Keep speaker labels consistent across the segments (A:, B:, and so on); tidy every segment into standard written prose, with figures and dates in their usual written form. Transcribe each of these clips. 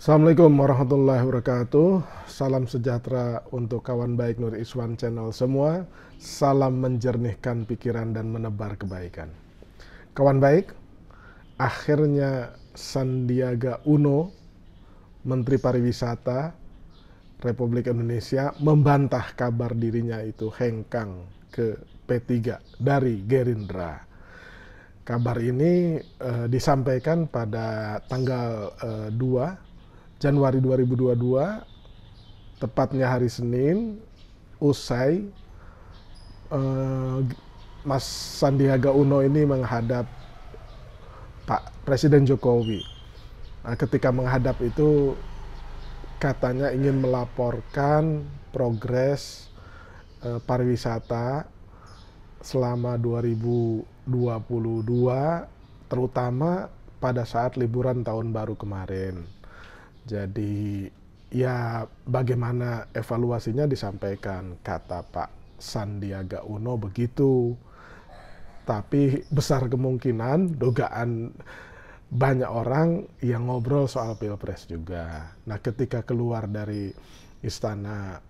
A: Assalamualaikum warahmatullahi wabarakatuh. Salam sejahtera untuk kawan baik Nur Iswan Channel semua. Salam menjernihkan pikiran dan menebar kebaikan. Kawan baik, akhirnya Sandiaga Uno, Menteri Pariwisata Republik Indonesia, membantah kabar dirinya itu hengkang ke P3 dari Gerindra. Kabar ini disampaikan pada tanggal 2 Januari 2022, tepatnya hari Senin, usai Mas Sandiaga Uno ini menghadap Pak Presiden Jokowi. Nah, ketika menghadap itu katanya ingin melaporkan progres pariwisata selama 2022, terutama pada saat liburan tahun baru kemarin. Jadi ya bagaimana evaluasinya disampaikan, kata Pak Sandiaga Uno begitu. Tapi besar kemungkinan dugaan banyak orang yang ngobrol soal Pilpres juga. Nah, ketika keluar dari istana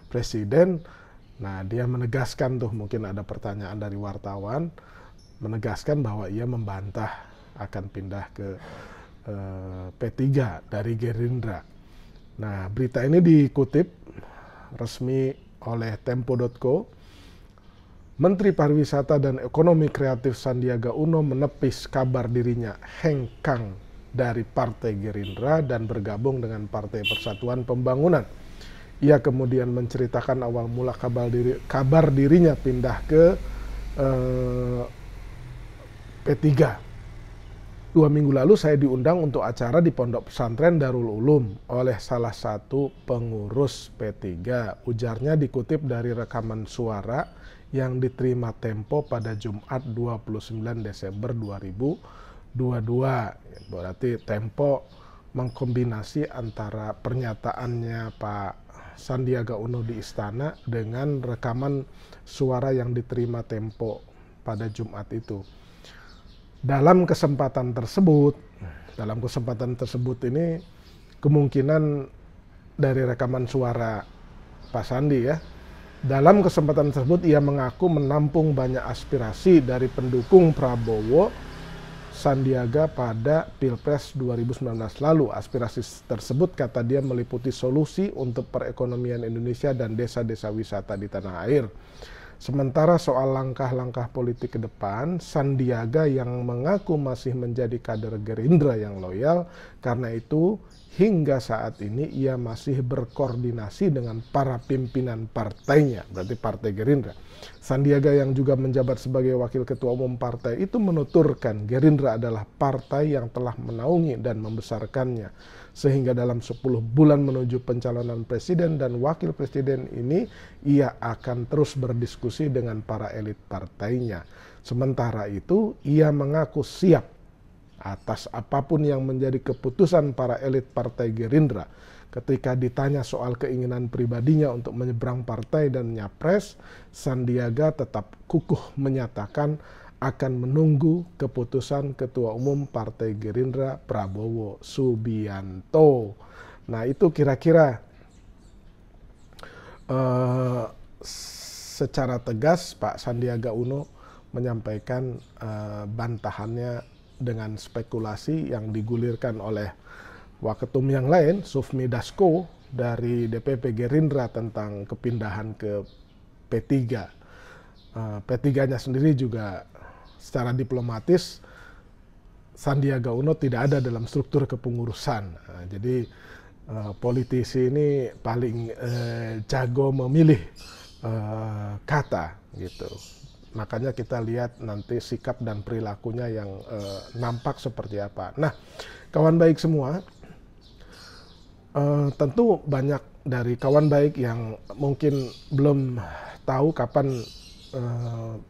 A: Presiden, nah dia menegaskan tuh, mungkin ada pertanyaan dari wartawan, menegaskan bahwa ia membantah akan pindah ke P3 dari Gerindra. Nah, berita ini dikutip resmi oleh Tempo.co. Menteri Pariwisata dan Ekonomi Kreatif Sandiaga Uno menepis kabar dirinya hengkang dari Partai Gerindra dan bergabung dengan Partai Persatuan Pembangunan. Ia kemudian menceritakan awal mula kabar dirinya pindah ke P3. 2 minggu lalu saya diundang untuk acara di Pondok Pesantren Darul Ulum oleh salah satu pengurus P3. Ujarnya dikutip dari rekaman suara yang diterima Tempo pada Jumat 29 Desember 2022. Berarti Tempo mengkombinasi antara pernyataannya Pak Sandiaga Uno di istana dengan rekaman suara yang diterima Tempo pada Jumat itu. Dalam kesempatan tersebut ini kemungkinan dari rekaman suara Pak Sandi ya. Dalam kesempatan tersebut ia mengaku menampung banyak aspirasi dari pendukung Prabowo Sandiaga pada Pilpres 2019 lalu. Aspirasi tersebut, kata dia, meliputi solusi untuk perekonomian Indonesia dan desa-desa wisata di tanah air. Sementara soal langkah-langkah politik ke depan, Sandiaga yang mengaku masih menjadi kader Gerindra yang loyal, karena itu hingga saat ini ia masih berkoordinasi dengan para pimpinan partainya, berarti Partai Gerindra. Sandiaga yang juga menjabat sebagai wakil ketua umum partai itu menuturkan Gerindra adalah partai yang telah menaungi dan membesarkannya, sehingga dalam 10 bulan menuju pencalonan presiden dan wakil presiden ini ia akan terus berdiskusi dengan para elit partainya. Sementara itu ia mengaku siap atas apapun yang menjadi keputusan para elit Partai Gerindra. Ketika ditanya soal keinginan pribadinya untuk menyeberang partai dan nyapres, Sandiaga tetap kukuh menyatakan akan menunggu keputusan Ketua Umum Partai Gerindra Prabowo Subianto. Nah, itu kira-kira secara tegas Pak Sandiaga Uno menyampaikan bantahannya dengan spekulasi yang digulirkan oleh waketum yang lain, Sufmi Dasko dari DPP Gerindra tentang kepindahan ke P3. P3-nya sendiri juga secara diplomatis Sandiaga Uno tidak ada dalam struktur kepengurusan. Jadi politisi ini paling jago memilih kata gitu. Makanya kita lihat nanti sikap dan perilakunya yang nampak seperti apa. Nah, kawan baik semua, tentu banyak dari kawan baik yang mungkin belum tahu kapan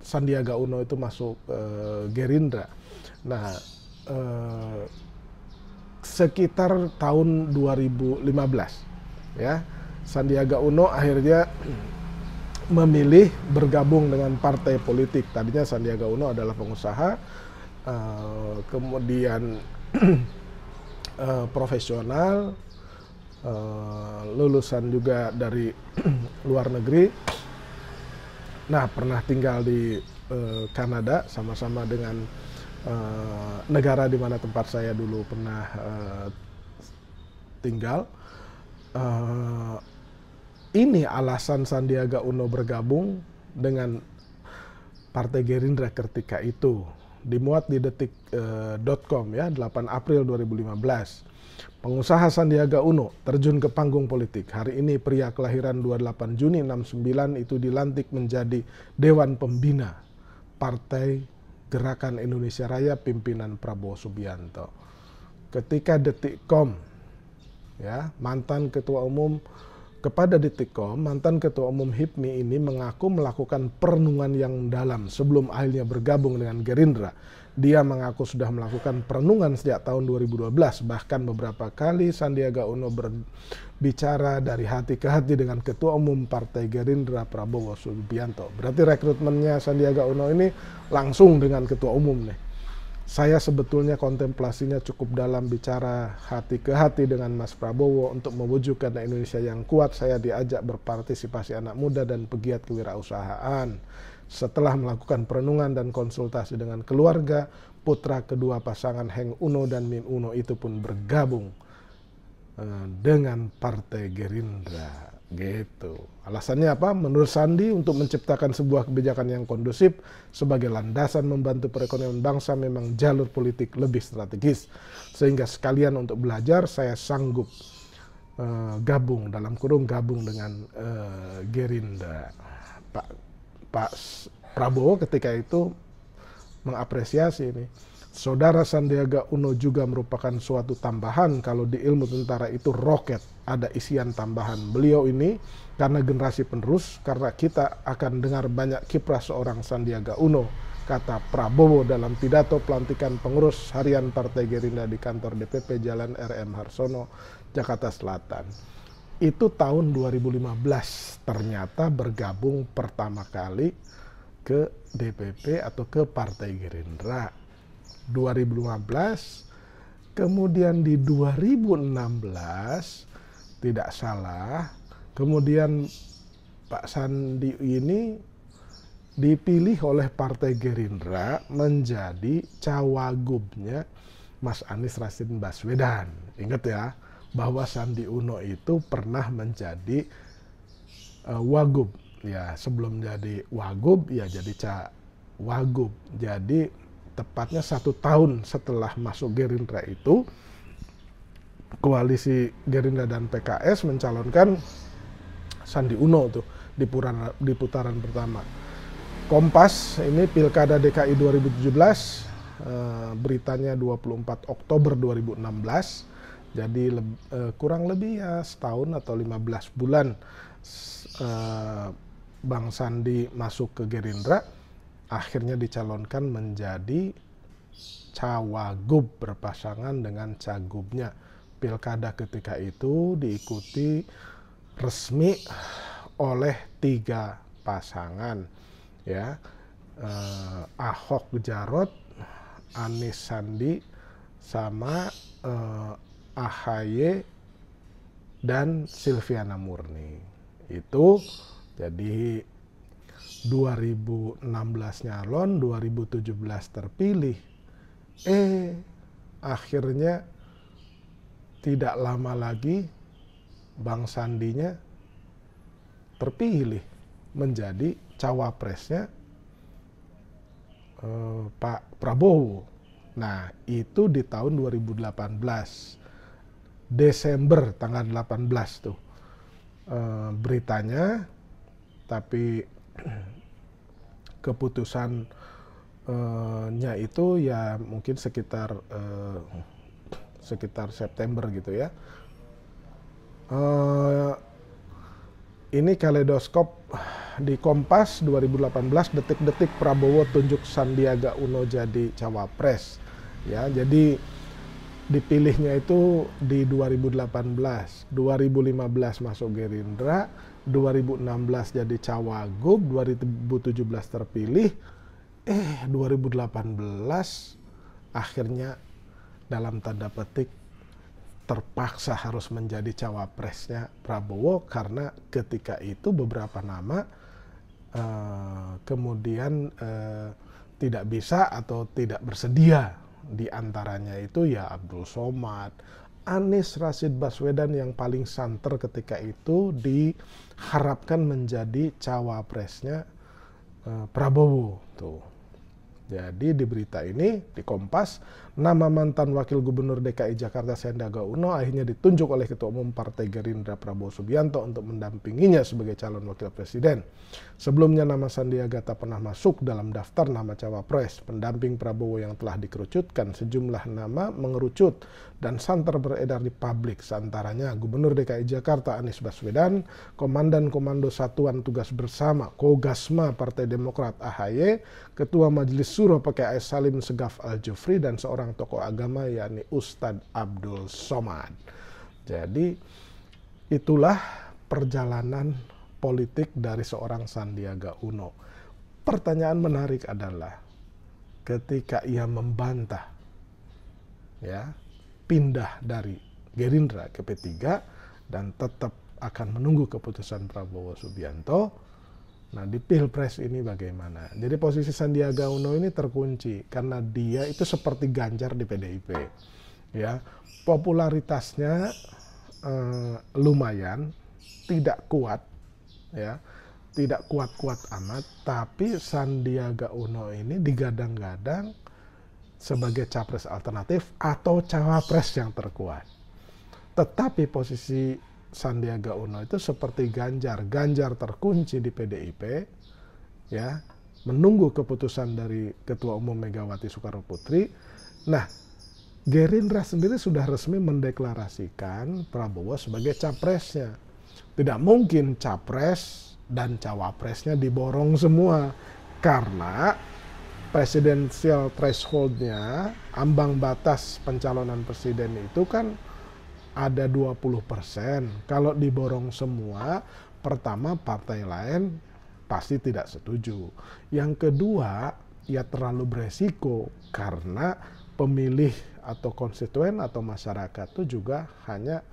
A: Sandiaga Uno itu masuk Gerindra. Nah, sekitar tahun 2015 ya, Sandiaga Uno akhirnya memilih bergabung dengan partai politik. Tadinya Sandiaga Uno adalah pengusaha, kemudian profesional, lulusan juga dari luar negeri. Nah, pernah tinggal di Kanada sama-sama dengan negara di mana tempat saya dulu pernah tinggal. Ini alasan Sandiaga Uno bergabung dengan Partai Gerindra ketika itu. Dimuat di detik.com ya, 8 April 2015. Pengusaha Sandiaga Uno terjun ke panggung politik. Hari ini pria kelahiran 28 Juni 69 itu dilantik menjadi Dewan Pembina Partai Gerakan Indonesia Raya pimpinan Prabowo Subianto. Ketika detik.com ya, mantan ketua umum kepada detik.com, mantan ketua umum HIPMI ini mengaku melakukan perenungan yang dalam sebelum akhirnya bergabung dengan Gerindra. Dia mengaku sudah melakukan perenungan sejak tahun 2012, bahkan beberapa kali Sandiaga Uno berbicara dari hati ke hati dengan ketua umum Partai Gerindra Prabowo Subianto. Berarti rekrutmennya Sandiaga Uno ini langsung dengan ketua umum nih. Saya sebetulnya kontemplasinya cukup dalam, bicara hati ke hati dengan Mas Prabowo untuk mewujudkan Indonesia yang kuat. Saya diajak berpartisipasi anak muda dan pegiat kewirausahaan. Setelah melakukan perenungan dan konsultasi dengan keluarga, putra kedua pasangan Heng Uno dan Min Uno itu pun bergabung dengan Partai Gerindra. Gitu. Alasannya apa? Menurut Sandi, untuk menciptakan sebuah kebijakan yang kondusif sebagai landasan membantu perekonomian bangsa, memang jalur politik lebih strategis. Sehingga sekalian untuk belajar, saya sanggup gabung, dalam kurung gabung dengan Gerindra. Pak Prabowo ketika itu mengapresiasi ini. Saudara Sandiaga Uno juga merupakan suatu tambahan. Kalau di ilmu tentara itu roket, ada isian tambahan. Beliau ini karena generasi penerus, karena kita akan dengar banyak kiprah seorang Sandiaga Uno, kata Prabowo dalam pidato pelantikan pengurus harian Partai Gerindra di kantor DPP Jalan RM Harsono, Jakarta Selatan. Itu tahun 2015 ternyata bergabung pertama kali ke DPP atau ke Partai Gerindra. 2015, kemudian di 2016 tidak salah, kemudian Pak Sandi ini dipilih oleh Partai Gerindra menjadi cawagubnya Mas Anies Rashid Baswedan. Ingat ya, bahwa Sandi Uno itu pernah menjadi wagub. Ya, sebelum jadi wagub, ya jadi cawagub. Jadi tepatnya 1 tahun setelah masuk Gerindra itu, koalisi Gerindra dan PKS mencalonkan Sandi Uno tuh di putaran pertama. Kompas ini Pilkada DKI 2017, beritanya 24 Oktober 2016. Jadi kurang lebih ya setahun atau 15 bulan Bang Sandi masuk ke Gerindra, akhirnya dicalonkan menjadi cawagub berpasangan dengan cagubnya. Pilkada ketika itu diikuti resmi oleh 3 pasangan, ya, Ahok Jarot, Anies Sandi, sama AHY dan Silviana Murni. Itu jadi 2016 nyalon, 2017 terpilih. Akhirnya tidak lama lagi Bang Sandinya terpilih menjadi cawapresnya Pak Prabowo. Nah, itu di tahun 2018. Desember tanggal 18 tuh beritanya, tapi keputusannya itu ya mungkin sekitar September gitu ya. Ini kaleidoskop di Kompas 2018, detik-detik Prabowo tunjuk Sandiaga Uno jadi cawapres. Ya, jadi dipilihnya itu di 2018, 2015 masuk Gerindra, 2016 jadi cawagub, 2017 terpilih, 2018 akhirnya dalam tanda petik terpaksa harus menjadi cawapresnya Prabowo karena ketika itu beberapa nama kemudian tidak bisa atau tidak bersedia. Di antaranya itu ya Abdul Somad, Anies Rashid Baswedan yang paling santer ketika itu diharapkan menjadi cawapresnya Prabowo tuh. Jadi di berita ini di Kompas, nama mantan Wakil Gubernur DKI Jakarta Sandiaga Uno akhirnya ditunjuk oleh Ketua Umum Partai Gerindra Prabowo Subianto untuk mendampinginya sebagai calon wakil presiden. Sebelumnya nama Sandiaga tak pernah masuk dalam daftar nama cawapres. Pendamping Prabowo yang telah dikerucutkan, sejumlah nama mengerucut dan santer beredar di publik. Seantaranya Gubernur DKI Jakarta Anies Baswedan, Komandan Komando Satuan Tugas Bersama Kogasma Partai Demokrat AHY, Ketua Majelis Suro PKS Salim Segaf Al-Jufri, dan seorang tokoh agama yakni Ustadz Abdul Somad. Jadi itulah perjalanan politik dari seorang Sandiaga Uno. Pertanyaan menarik adalah ketika ia membantah ya pindah dari Gerindra ke P3 dan tetap akan menunggu keputusan Prabowo Subianto. Nah, di Pilpres ini bagaimana? Jadi posisi Sandiaga Uno ini terkunci karena dia itu seperti Ganjar di PDIP. Ya, popularitasnya lumayan, tidak kuat, ya, tidak kuat-kuat amat. Tapi Sandiaga Uno ini digadang-gadang sebagai capres alternatif atau cawapres yang terkuat. Tetapi posisi Sandiaga Uno itu seperti Ganjar. Ganjar terkunci di PDIP, ya, menunggu keputusan dari Ketua Umum Megawati Soekarnoputri. Nah, Gerindra sendiri sudah resmi mendeklarasikan Prabowo sebagai capresnya. Tidak mungkin capres dan cawapresnya diborong semua karena presidensial threshold-nya, ambang batas pencalonan presiden itu kan ada 20%. Kalau diborong semua, pertama partai lain pasti tidak setuju. Yang kedua, ya terlalu beresiko karena pemilih atau konstituen atau masyarakat itu juga hanya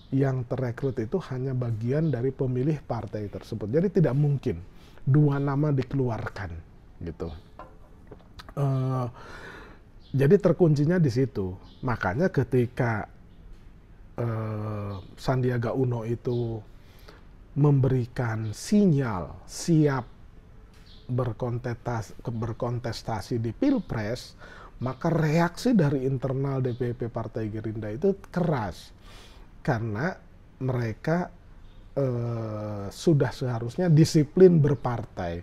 A: yang terrekrut itu hanya bagian dari pemilih partai tersebut. Jadi tidak mungkin dua nama dikeluarkan gitu. Jadi terkuncinya di situ. Makanya ketika Sandiaga Uno itu memberikan sinyal siap berkontestasi di Pilpres, maka reaksi dari internal DPP Partai Gerindra itu keras. Karena mereka sudah seharusnya disiplin berpartai.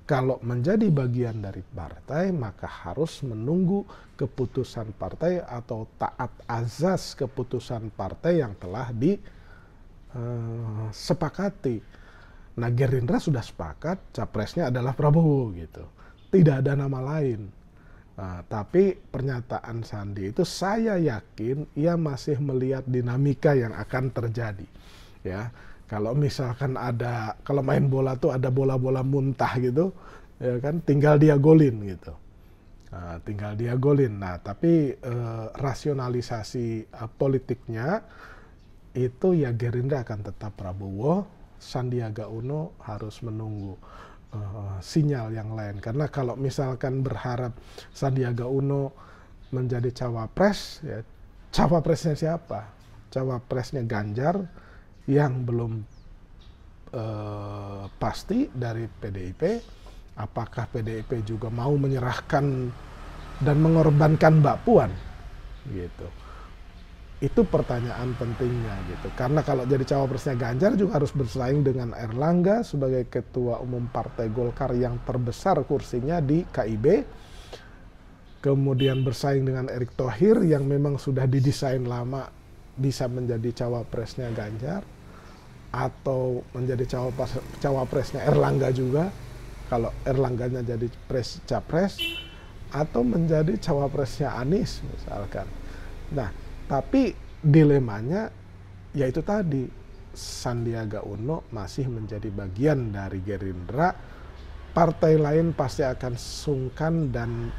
A: Kalau menjadi bagian dari partai, maka harus menunggu keputusan partai atau taat azas keputusan partai yang telah disepakati. Nah, Gerindra sudah sepakat, capresnya adalah Prabowo gitu. Tidak ada nama lain. Nah, tapi pernyataan Sandi itu saya yakin ia masih melihat dinamika yang akan terjadi. Ya. Kalau misalkan kalau main bola tuh ada bola-bola muntah gitu, ya kan, tinggal dia golin gitu. Nah, tinggal dia golin. Nah, tapi rasionalisasi politiknya itu ya Gerindra akan tetap Prabowo, Sandiaga Uno harus menunggu sinyal yang lain. Karena kalau misalkan berharap Sandiaga Uno menjadi cawapres, ya cawapresnya siapa? Cawapresnya Ganjar yang belum pasti dari PDIP. Apakah PDIP juga mau menyerahkan dan mengorbankan Mbak Puan gitu? Itu pertanyaan pentingnya gitu. Karena kalau jadi cawapresnya Ganjar juga harus bersaing dengan Erlangga sebagai Ketua Umum Partai Golkar yang terbesar kursinya di KIB. Kemudian bersaing dengan Erick Thohir yang memang sudah didesain lama bisa menjadi cawapresnya Ganjar, atau menjadi cawapresnya Erlangga juga kalau Erlangganya jadi capres, atau menjadi cawapresnya Anies misalkan. Nah, tapi dilemanya yaitu tadi, Sandiaga Uno masih menjadi bagian dari Gerindra. Partai lain pasti akan sungkan dan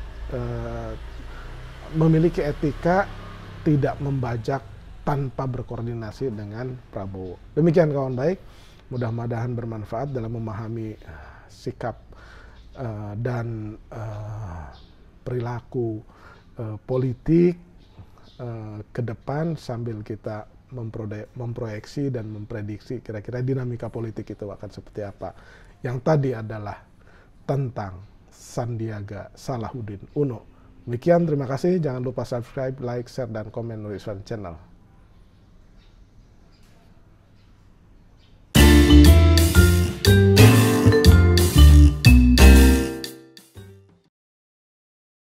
A: memiliki etika tidak membajak tanpa berkoordinasi dengan Prabowo. Demikian kawan baik, mudah-mudahan bermanfaat dalam memahami sikap dan perilaku politik ke depan sambil kita memproyeksi dan memprediksi kira-kira dinamika politik itu akan seperti apa. Yang tadi adalah tentang Sandiaga Salahuddin Uno. Demikian, terima kasih. Jangan lupa subscribe, like, share, dan komen Nuriswan Channel.